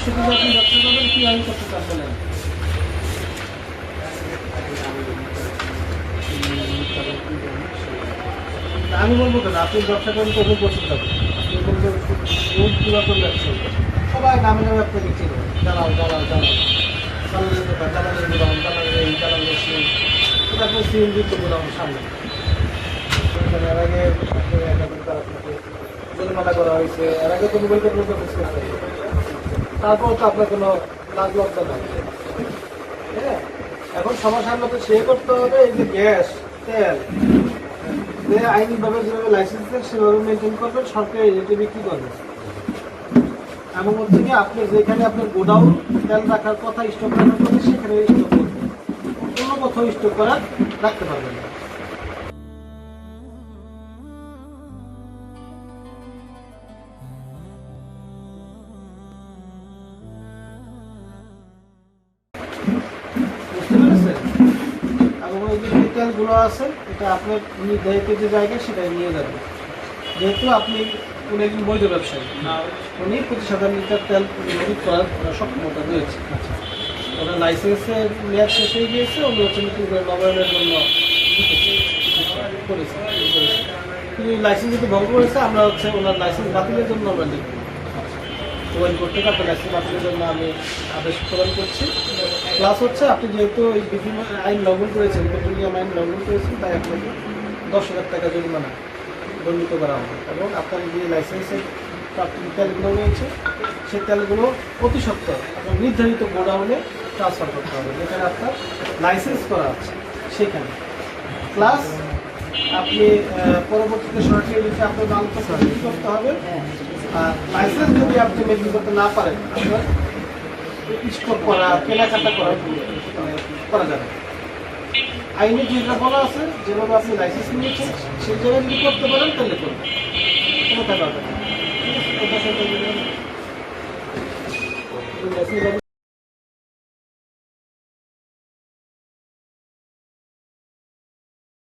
ভবিষ্যতে যে আপনি ব্যবসা করবেন কি আইন করতে চান বলেন? আমি বলবো কেন, আপনি ব্যবসা করেন তো বসে থাকবেন, আপনি বলবেন রোজ পুরা করে ব্যবসা করবেন, সবাই নামে নামে আপনাকে চিনে, দালাল দালাল দালাল, দালালের দোকান, দালালের গোলাম, দালালের এই দালালের সেই, তারপর সিএনজি তো গোলাম সামনে। এর আগে আপনাকে জরিমানা করা হয়েছে, এর আগে তো মোবাইল টেকনোলজি ফেস করতে হবে, তারপর তো আপনার কোনো লাভ লব্ধা নাই। হ্যাঁ, এখন সমস্যার মতো সে করতে হবে এই যে গ্যাস তেল আইনিভাবে যেভাবে লাইসেন্স দেন সেভাবে মেনটেন করবেন, সরকারি রেটে বিক্রি করবেন। এবং হচ্ছে কি আপনি যেখানে আপনার গোডাউন তেল রাখার কথা, স্টক রাখার কথা, সেখানে স্টক করবেন, কোনো কোথাও স্টক করা রাখতে পারবেন না। বুঝতে পেরেছেন? এবং ওই যে তেলগুলো আছে এটা আপনার নির্ধারিত যে জায়গায় সেটাই নিয়ে যাবেন। যেহেতু আপনি উনি একজন বৈধ ব্যবসায়ী, উনি 25,000 লিটার তেল মজুত করার সক্ষমতা রয়েছে। ওনার লাইসেন্সের মেয়াদ শেষ হয়ে গিয়েছে, উনি হচ্ছে নতুন করে নবায়নের জন্য করেছে। কিন্তু লাইসেন্স যদি ভঙ্গ করেছে, আমরা হচ্ছে ওনার লাইসেন্স বাতিলের জন্য আমরা লিখব মোবাইল কোর্ট থেকে আপনার লাইসেন্স বাতিলের জন্য আমি আদেশ প্রদান করছি। প্লাস হচ্ছে আপনি যেহেতু এই বিভিন্ন আইন লঙ্ঘন করেছেন, পেট্রোলিয়াম আইন লঙ্ঘন করেছেন, তাই আপনাকে 10,000 টাকা জরিমানা দণ্ডিত করা হবে। এবং আপনার যে লাইসেন্সের প্রাপ্ত তেলগুলো রয়েছে সেই তেলগুলো অতি সত্ত্বর আপনার নির্ধারিত গোডাউনে ট্রান্সফার করতে হবে, যেখানে আপনার লাইসেন্স করা আছে সেখানে। প্লাস আপনি পরবর্তীতে সরাসরি যদি আপনার মালপত্র বিক্রি করতে হবে, আর লাইসেন্স যদি আপনি বিক্রি করতে না পারেন, আপনার স্টক করা কেনাকাটা করা যাবে। আইনে যেটা বলা আছে, যেভাবে আপনি লাইসেন্স নিয়েছেন সেই জায়গায় যদি করতে পারেন তাহলে করবেন, কোনো কথা হবে না।